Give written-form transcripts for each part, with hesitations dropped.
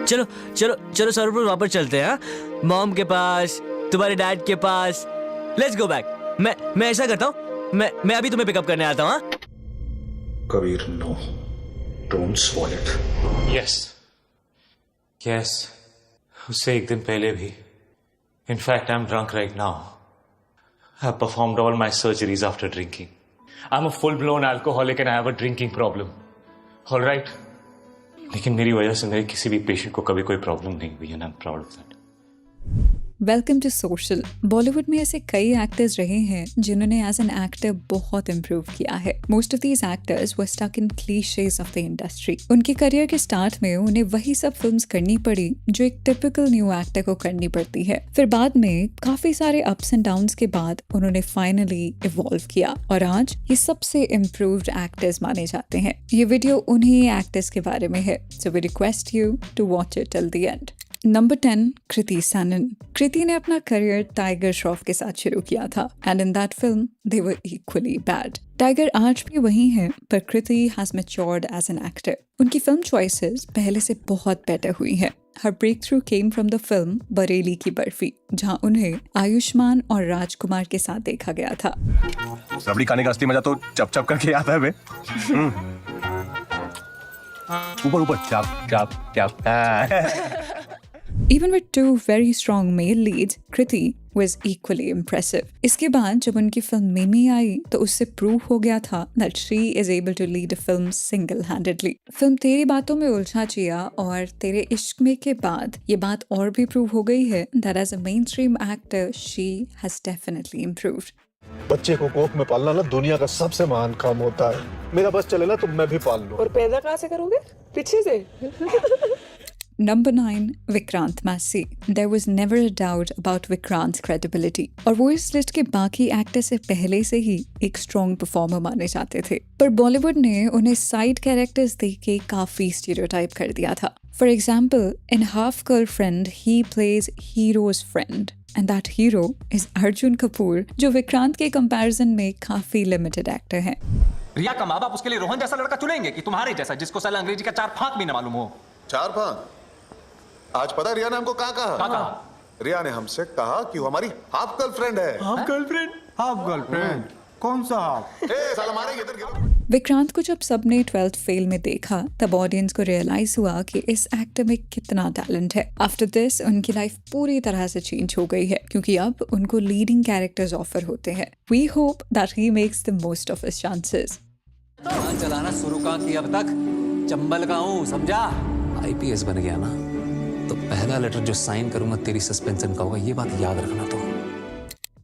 चलो चलो चलो सौरभ, वापस चलते हैं। मॉम के पास, तुम्हारे डैड के पास। Let's go back. मैं ऐसा करता हूँ, मैं अभी तुम्हें पिकअप करने आता हूँ। Kabir, no, don't spoil it. Yes, उससे एक दिन पहले भी। In fact I am drunk right now. I have performed all my surgeries after drinking. I am a full blown alcoholic and I have a drinking problem. Alright, लेकिन मेरी वजह से मेरे किसी भी पेशेंट को कभी कोई प्रॉब्लम नहीं हुई and I am proud of that. Welcome to social. Bollywood में ऐसे कई एक्टर्स रहे हैं जिन्होंने एज एन एक्टर बहुत इम्प्रूव किया है। Most of these actors were stuck in cliches of the industry. उनके करियर के स्टार्ट में उन्हें वही सब फिल्म्स करनी पड़ी जो एक टिपिकल न्यू एक्टर को करनी पड़ती है। फिर बाद में काफी सारे अप्स एंड डाउन्स के बाद उन्होंने फाइनली इवॉल्व किया और आज ये सबसे इम्प्रूव्ड एक्टर्स माने जाते हैं। ये वीडियो उन्हीं एक्टर्स के बारे में है, so we request you to watch it till the end. Number 10, Kriti Sanon. Kriti ने अपना करियर टाइगर श्रॉफ के साथ शुरू किया था and in that film they were equally bad. Tiger आज भी वही है, पर Kriti has matured as an actor. उनकी फिल्म चॉइसेस पहले से बहुत बेटर हुई है। हर breakthrough came from the film Bareilly ki Barfi, जहां उन्हें आयुष्मान और राजकुमार के साथ देखा गया था। रबड़ी खाने का असली मजा तो चप चप करके आता है बे। ऊपर ऊपर चप चप चप। Even with two very strong male leads, Kriti was equally impressive. इसके बाद जब उनकी फिल्म मिमी आई तो उससे प्रूव हो गया था that she is able to lead a film single-handedly. Film तेरी बातों में उलझा जिया और तेरे इश्क में के बाद ये बात और भी प्रूव हो गई है that as a mainstream actor she has definitely improved. बच्चे को कोख में पालना ना दुनिया का सबसे महान काम होता है। मेरा बस चले ना तो मैं भी पाल लूं। और पैदा कहाँ से करोगे? पीछे से। Number 9, Vikrant Massey. There was never a doubt about विक्रांत's credibility. और वो इस लिस्ट के बाकी एक्टर से पहले से ही एक स्ट्रॉन्ग परफॉर्मर माने जाते थे। पर बॉलीवुड ने उन्हें साइड कैरेक्टर्स दे के काफी स्टीरियोटाइप कर दिया था। For example, in half girlfriend he plays heroes friend and that hero is Arjun Kapoor, जो विक्रांत के कंपैरिजन में काफी लिमिटेड एक्टर हैं। रिया का माँ बाप उसके लिए रोहन जैसा लड़का चुनेंगे कि तुम्हारे जैसा जिसको साला अंग्रेजी का 4 फांक भी न मालूम हो। 4 फांक? आज पता रिया ने हमको कहा? रिया ने हमसे कहा कि वो हमारी हाफ गर्लफ्रेंड है। Half girlfriend? कौन सा हाफ? साला मारेंगे इधर गिरो। विक्रांत को जब सबने 12th फेल में देखा तब ऑडियंस को रियलाइज हुआ कि इस एक्टर में कितना टैलेंट है। आफ्टर दिस उनकी लाइफ पूरी तरह से चेंज हो गई है क्योंकि अब उनको लीडिंग कैरेक्टर्स ऑफर होते हैं। We hope that he makes the most of his chances. चलाना शुरू कहाँ किया अब तक? चंबल का हूँ, समझा? आईपीएस बन गया ना तो पहला लेटर जो साइन करूंगा तेरी सस्पेंशन का होगा, ये बात याद रखना तो।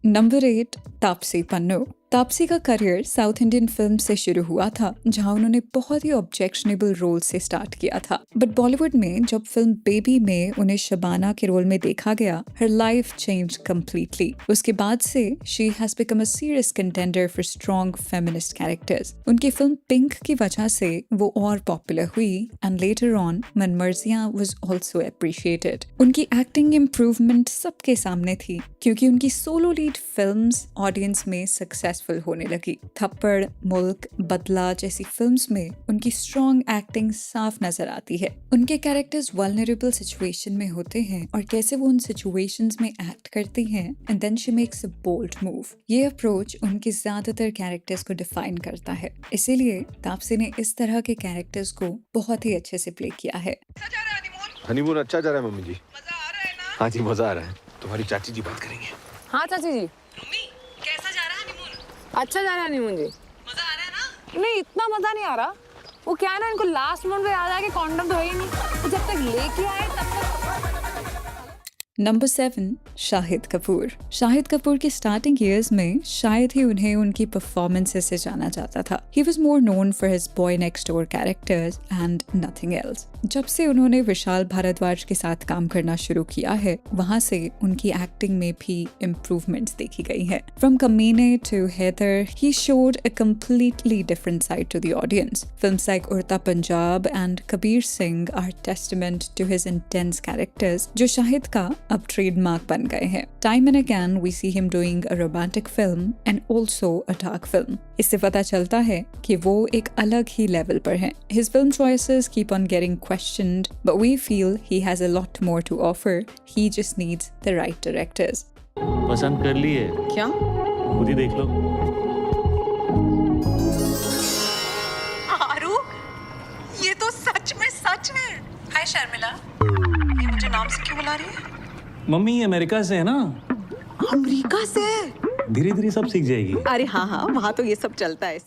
नंबर 8, तापसी पन्नू। तापसी का करियर साउथ इंडियन फिल्म से शुरू हुआ था जहां उन्होंने बहुत ही ऑब्जेक्शनेबल रोल से स्टार्ट किया था। बट बॉलीवुड में जब फिल्म बेबी में उन्हें शबाना के रोल में देखा गया, हर लाइफ चेंज कम्प्लीटली। उसके बाद से she has become a serious contender for strong feminist characters. उनकी फिल्म पिंक की वजह से वो और पॉपुलर हुई and later on Manmarziyaan was also appreciated. उनकी एक्टिंग इम्प्रूवमेंट सबके सामने थी क्योंकि उनकी सोलो लीड फिल्म्स ऑडियंस में सक्सेसफुल होने लगी। थप्पड़, मुल्क, बदला जैसी फिल्म्स में उनकी स्ट्रॉन्ग एक्टिंग साफ नजर आती है। उनके कैरेक्टर्स वल्नरेबल सिचुएशन में होते हैं और कैसे वो उन सिचुएशंस में एक्ट करती हैं and then she makes a bold move. ये अप्रोच उनके ज्यादातर कैरेक्टर्स को डिफाइन करता है। इसीलिए तापसी ने इस तरह के कैरेक्टर्स को बहुत ही अच्छे से प्ले किया है। हनीमून अच्छा जा रहा है मम्मी जी। मजा आ रहा है ना? हाँ जी मजा आ रहा है। तुम्हारी चाची जी बात करेंगे। हाँ चाची जी। मम्मी कैसा जा रहा है हनीमून? अच्छा जा रहा है हनीमून जी। मजा आ रहा है ना? नहीं, इतना मजा नहीं आ रहा। वो क्या है ना, इनको लास्ट मोमेंट पे याद आया कि कॉन्डम तो है ही नहीं, तो जब तक लेके आए तब तक। नंबर 7, शाहिद कपूर। शाहिद कपूर के स्टार्टिंग ईयर्स में शायद ही उन्हें उनकी परफॉर्मेंसेस से जाना जाता था। He was more known for his boy next door characters and nothing else. जब से उन्होंने विशाल भारद्वाज के साथ काम करना शुरू किया है, वहाँ से उनकी एक्टिंग में भी इम्प्रूवमेंट्स देखी गई है। From कमीने to Heather, he showed a completely different side to the audience. Films like उड़ता Punjab and Kabir Singh are testament to his intense characters, जो शाहिद का अब ट्रेडमार्क बन गए हैं। Time and again we see him doing a romantic film and also a dark film. इससे पता चलता है कि वो एक अलग ही लेवल पर हैं। His film choices keep on getting questioned, but we feel he has a lot more to offer. He just needs the right directors. पसंद कर लिए क्या? खुद ही देख लो. आरुख, ये तो सच में है. हाय शर्मिला, ये मुझे नाम से क्यों बुला रही है? मम्मी अमेरिका से है ना, अमेरिका से? धीरे धीरे सब सीख जाएगी. अरे हाँ, वहाँ तो ये सब चलता है.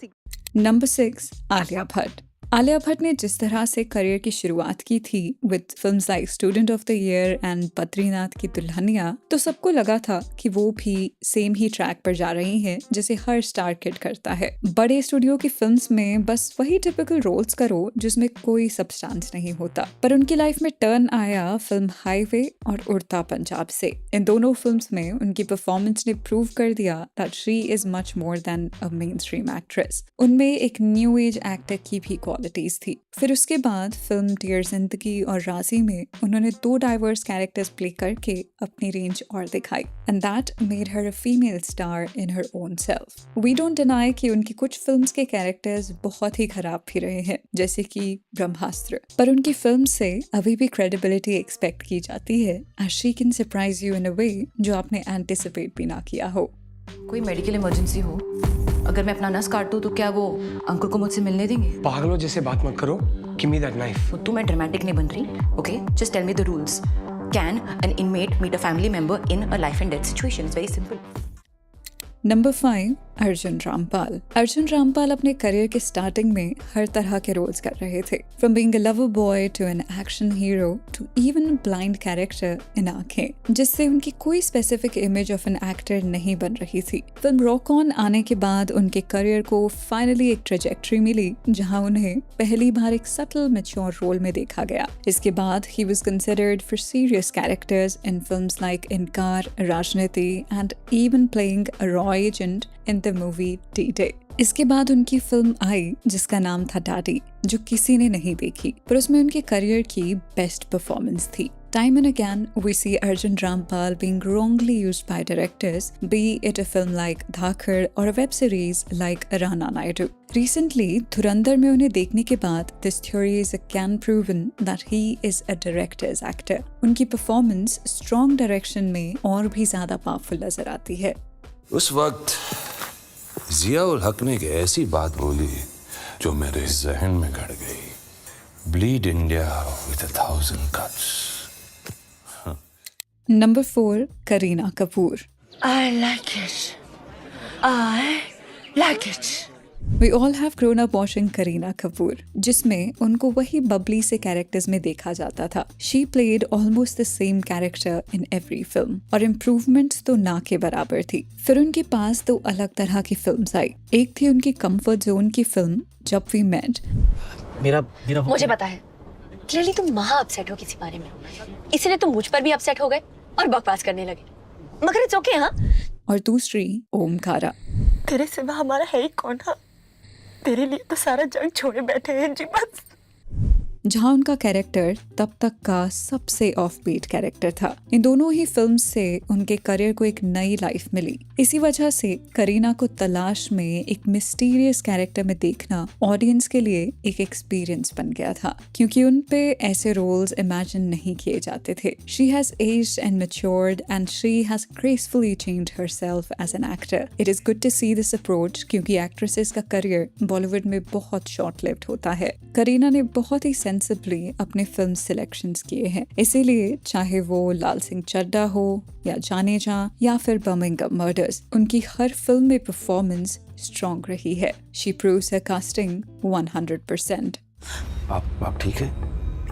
Number 6, आलिया भट्ट. आलिया भट्ट ने जिस तरह से करियर की शुरुआत की थी with films like student of the year and Badrinath की दुल्हनिया, तो सबको लगा था कि वो भी सेम ही ट्रैक पर जा रही है जैसे हर स्टार किड करता है. बड़े स्टूडियो की फिल्म्स में बस वही टिपिकल रोल्स करो जिसमें कोई सब्सटेंस नहीं होता. पर उनकी लाइफ में टर्न आया फिल्म हाईवे और उड़ता पंजाब से. इन दोनों फिल्म्स में उनकी परफॉर्मेंस ने प्रूव कर दिया that she is much more than a main stream actress. उनमें एक न्यू एज एक्टर की भी क्वालिटीज थी. फिर उसके बाद फिल्म डियर जिंदगी और राजी में उन्होंने 2 डाइवर्स कैरेक्टर्स प्ले करके अपनी रेंज और दिखाई, and that made her a female star in her own self. We don't deny कि उनकी कुछ फिल्म्स के कैरेक्टर्स बहुत ही खराब भी रहे हैं, जैसे कि ब्रह्मास्त्र, पर उनकी फिल्म से अभी भी क्रेडिबिलिटी एक्सपेक्ट की जाती है as she can surprise you in a way जो आपने एंटिसिपेट भी ना किया हो. कोई मेडिकल इमरजेंसी हो, अगर मैं अपना नस काट दूं तो क्या वो अंकुर को मुझसे मिलने देंगे? पागलों जैसे बात मत करो. Give me that knife. तू मैं ड्रामेटिक नहीं बन रही, okay? Just tell me the rules. Can an inmate meet a family member in a life and death situation? It's very simple. Number 5, Arjun Rampal. Arjun Rampal अपने करियर के स्टार्टिंग में हर तरह के रोल्स कर रहे थे. From being a lover boy to an action hero to even blind character in Aankhen, जिससे उनकी कोई specific image of an actor नहीं बन रही थी. फिल्म रॉक ऑन आने के बाद उनके करियर को फाइनली एक ट्रेजेक्ट्री मिली जहां उन्हें पहली बार एक सटल मैच्योर रोल में देखा गया. इसके बाद he was considered for serious characters in films like इनकार, राजनीति and even playing a raw agent in the movie D-Day. इसके बाद उनकी फिल्म आई जिसका नाम था डैडी, जो किसी ने नहीं देखी, पर उसमें उनके करियर की बेस्ट परफॉर्मेंस थी. Time and again, we see Arjun Rampal being wrongly used by directors, be it a film like Dhakar or a web series like Rana Naidu. Recently, Dhurandhar में उन्हें देखने के बाद, this theory is again proven that he is a director's actor. उनकी performance strong direction में और भी ज़्यादा पावरफुल नजर आती है. उस वक्त जिया उल हक ने एक ऐसी बात बोली जो मेरे जहन में गड़ गई. Bleed India with 1,000 cuts. Number 4, Kareena Kapoor. I like it. We all have grown up watching Kareena Kapoor, जिसमें उनको वही बबली से कैरेक्टर्स में देखा जाता था. She played almost the same character in every film, और इम्प्रूवमेंट्स तो ना के बराबर थी. फिर उनके पास 2 अलग तरह की फिल्म्स आई. एक थी उनकी कंफर्ट जोन की फिल्म जब वी मेट. मेरा मुझे पता है, क्लियरली तुम महा अपसेट हो किसी बारे में, इसीलिए तुम मुझ पर भी अपसेट हो गए और बकवास करने लगे. मगर इट्स ओके. हाँ. और दूसरी ओमकारा. तेरे सिवा हमारा है ही कौन? हाँ, तेरे लिए तो सारा जंग छोड़े बैठे हैं जी बस. जहां उनका कैरेक्टर तब तक का सबसे ऑफ बीट कैरेक्टर था. इन दोनों ही फिल्म से उनके करियर को एक नई लाइफ मिली. इसी वजह से करीना को तलाश में एक मिस्टीरियस कैरेक्टर में देखना ऑडियंस के लिए एक एक्सपीरियंस बन गया था, क्योंकि उन पे ऐसे रोल्स इमेजिन नहीं किए जाते थे. She has aged and matured and she has gracefully changed herself as an actor. It is good to see this approach, क्योंकि एक्ट्रेसेस का करियर बॉलीवुड में बहुत शॉर्ट लिव्ड होता है. करीना ने बहुत ही सेंसिबली अपने फिल्म सिलेक्शंस किए हैं, इसीलिए चाहे वो लाल सिंह चड्ढा हो या जाने जा या फिर बर्मिंघम मर्डर्स, उनकी हर फिल्म में परफॉर्मेंस स्ट्रॉन्ग रही है. She proves her casting 100%. आप ठीक है?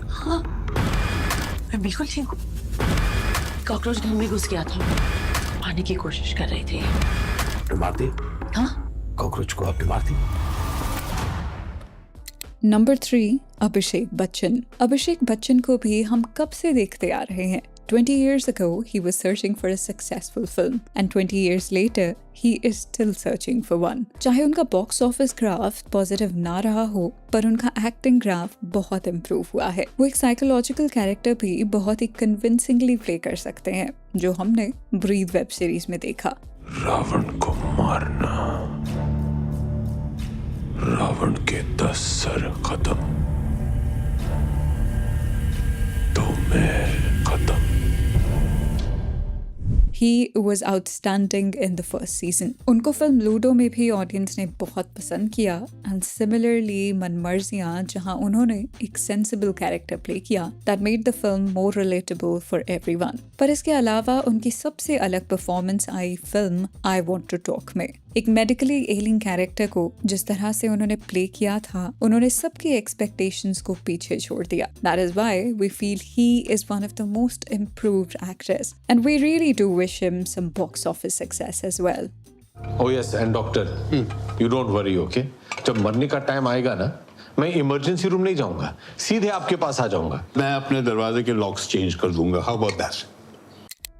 हाँ, मैं बिल्कुल ठीक हूँ. कॉकरोच घर में घुस गया था, पाने की कोशिश कर रही थी. तो मारती? हाँ, कॉकरोच को आपने मारती? नंबर 3, अभिषेक बच्चन. अभिषेक बच्चन को भी हम कब से देखते आ रहे हैं. 20 years ago, he was searching for a successful film, and 20 years later, he is still searching for one. चाहे उनका बॉक्स ऑफिस ग्राफ पॉजिटिव ना रहा हो, पर उनका एक्टिंग ग्राफ बहुत इम्प्रूव हुआ है. वो एक साइकोलॉजिकल कैरेक्टर भी बहुत ही कन्विंसिंगली प्ले कर सकते हैं, जो हमने ब्रीद वेब सीरीज में देखा. रावण को मारना, रावण के 10 सर खत्म. तो मैं खत्म। He was outstanding in the first season. उनको फिल्म लूडो में भी ऑडियंस ने बहुत पसंद किया एंड सिमिलरली मनमर्जियाँ जहाँ उन्होंने एक सेंसिबल कैरेक्टर प्ले किया that made the film more relatable for everyone. पर इसके अलावा उनकी सबसे अलग performance I film I Want to Talk में। एक मेडिकली एलिंग कैरेक्टर को जिस तरह से उन्होंने प्ले किया था उन्होंने सबकी एक्सपेक्टेशंस को पीछे छोड़ दिया। That is why we feel he is one of the most improved actors and we really do wish him some box office success as well. Oh yes, and doctor, you don't worry, okay? जब मरने का time आएगा ना, मैं emergency room नहीं जाऊंगा, सीधे आपके पास आ जाऊंगा। मैं अपने दरवाजे के लॉक्स चेंज कर दूंगा। How about that?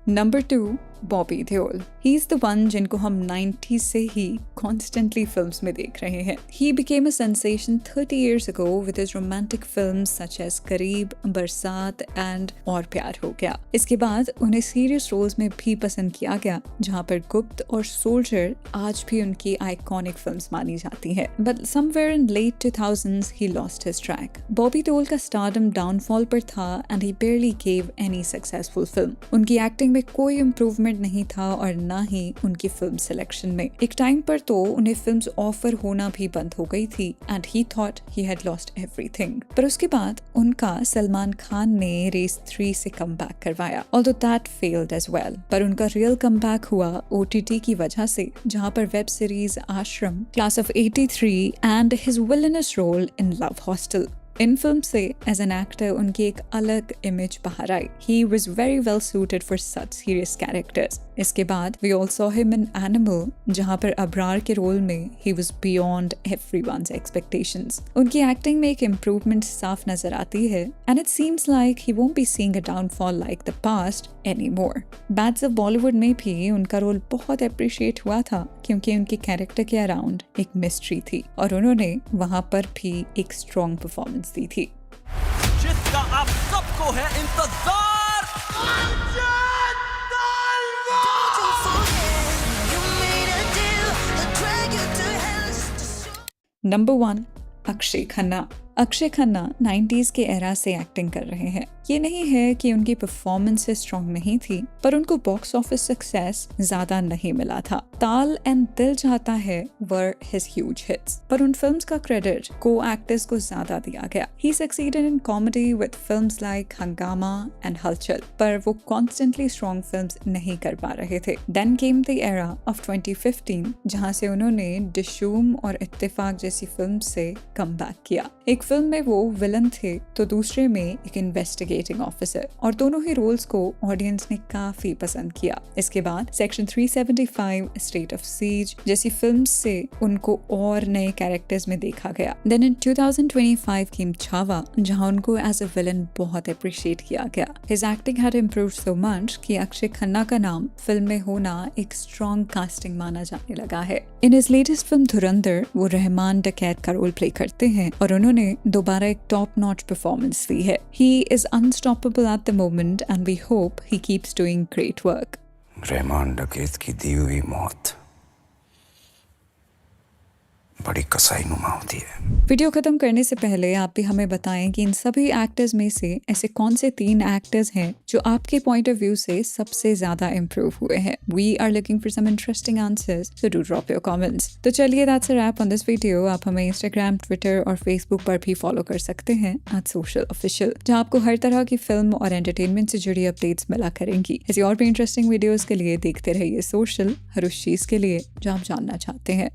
Number 2, Bobby Deol. He is the one जिनको हम 90s से ही कॉन्स्टेंटली फिल्म्स में देख रहे हैं। He became a sensation 30 years ago with his romantic films such as करीब, बरसात एंड और प्यार हो गया। इसके बाद उन्हें सीरियस रोल्स में भी पसंद किया गया जहाँ पर गुप्त और सोल्जर आज भी उनकी आइकॉनिक फिल्म्स मानी जाती हैं। But somewhere in late 2000s he lost his track. Bobby Deol का स्टारडम डाउनफॉल पर था and he barely gave any successful film. उनकी एक्टिंग में कोई इम्प्रूवमेंट नहीं था और ना ही उनकी फिल्म सिलेक्शन में। एक टाइम पर तो उन्हें फिल्म्स ऑफर होना भी बंद हो गई थी and he thought he had lost everything. पर उसके बाद उनका सलमान खान ने रेस 3 से कमबैक करवाया, although that failed as well. पर उनका रियल कमबैक हुआ OTT की वजह से, जहां पर web series Aashram, class of 83 and his villainous role in Love Hostel. इन फिल्म से एज एन एक्टर उनकी एक अलग इमेज बाहर आई। He was very well suited for such serious characters. इसके बाद we all saw him in Animal, जहाँ पर अब्रार के रोल में he was beyond everyone's expectations. उनकी एक्टिंग में एक इम्प्रूवमेंट साफ नजर आती है and it seems like he won't be seeing a downfall like the past anymore. Bads of Bollywood में भी उनका रोल बहुत अप्रिशिएट हुआ था क्योंकि उनके कैरेक्टर के अराउंड एक मिस्ट्री थी और उन्होंने वहाँ पर भी एक स्ट्रॉन्ग परफॉर्मेंस दी थी। जिसका आप सबको है इंतजार। नंबर 1, अक्षय खन्ना। अक्षय खन्ना 90s के एरा से एक्टिंग कर रहे हैं। ये नहीं है कि उनकी परफॉर्मेंसेस स्ट्रॉन्ग नहीं थी, पर उनको बॉक्स ऑफिस सक्सेस ज्यादा नहीं मिला था। ताल एंड दिल चाहता है वर हिज ह्यूज हिट्स, पर उन फिल्म्स का क्रेडिट को एक्टर्स को ज्यादा दिया गया। He succeeded in comedy with films like Hungama and Hulchul, पर वो कॉन्स्टेंटली स्ट्रॉन्ग फिल्म्स नहीं कर पा रहे थे। Then came the era of 2015, जहाँ से उन्होंने डिशूम और इत्तेफाक जैसी फिल्म से कमबैक किया। एक फिल्म में वो विलन थे तो दूसरे में एक इन्वेस्टिगेटिंग ऑफिसर, और दोनों ही रोल्स को ऑडियंस ने काफी पसंद किया। इसके बाद सेक्शन 375, स्टेट ऑफ सीज जैसी फिल्म्स से उनको और नए कैरेक्टर्स में देखा गया। देन इन 2025 केम छावा, जहां उनको एज अ विलन बहुत अप्रिशिएट किया गया। His acting had improved so much कि अक्षय खन्ना का नाम फिल्म में होना एक स्ट्रॉन्ग कास्टिंग माना जाने लगा है। इन हिज लेटेस्ट फिल्म धुरंधर वो रहमान डकैत का रोल प्ले करते हैं और उन्होंने दोबारा एक टॉप नॉच परफॉर्मेंस दी है। He is unstoppable at the moment and we hope he keeps doing great work. Rahman डकैत की दी हुई मौत बड़ी कसाईनुमा होती है। वीडियो खत्म करने से पहले आप भी हमें बताएं कि इन सभी एक्टर्स में से ऐसे कौन से 3 एक्टर्स हैं जो आपके पॉइंट ऑफ व्यू से सबसे ज्यादा इम्प्रूव हुए हैं। We are looking for some interesting answers, so do drop your comments. तो चलिए that's a wrap on this video. आप हमें इंस्टाग्राम, ट्विटर और फेसबुक पर भी फॉलो कर सकते हैं @socialofficial, जहाँ आपको हर तरह की फिल्म और एंटरटेनमेंट से जुड़ी अपडेट्स मिला करेंगी। ऐसी और भी इंटरेस्टिंग वीडियोज के लिए देखते रहिए सोशल, हर उस चीज के लिए जो आप जानना चाहते हैं।